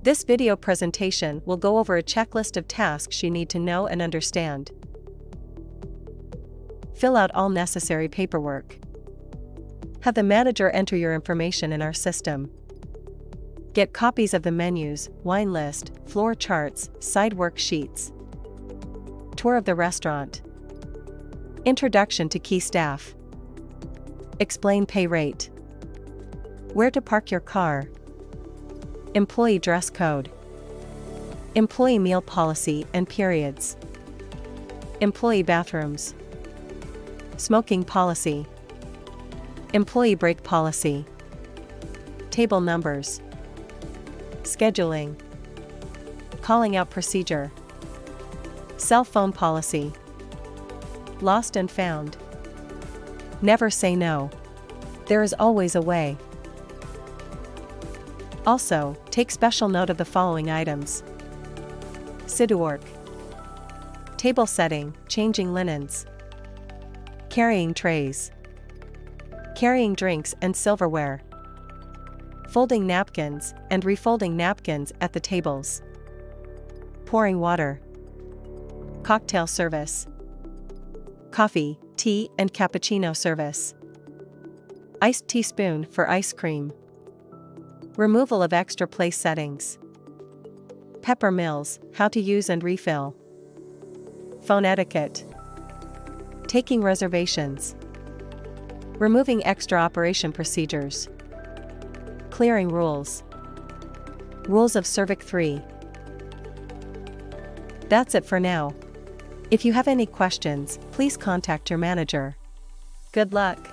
This video presentation will go over a checklist of tasks you need to know and understand. Fill out all necessary paperwork. Have the manager enter your information in our system. Get copies of the menus, wine list, floor charts, side worksheets. Tour of the restaurant. Introduction to key staff. Explain pay rate. Where to park your car. Employee dress code. Employee meal policy and periods. Employee bathrooms. Smoking policy. Employee break policy. Table numbers. Scheduling. Calling out procedure. Cell phone policy. Lost and found. Never say no. There is always a way. Also, take special note of the following items. SIDUORC. Table setting, changing linens. Carrying trays. Carrying drinks and silverware. Folding napkins and refolding napkins at the tables. Pouring water. Cocktail service. Coffee, tea and cappuccino service. Iced teaspoon for ice cream. Removal of extra place settings. Pepper mills, how to use and refill. Phone etiquette. Taking reservations. Removing extra operation procedures. Clearing rules. Rules of Cervix 3. That's it for now. If you have any questions, please contact your manager. Good luck!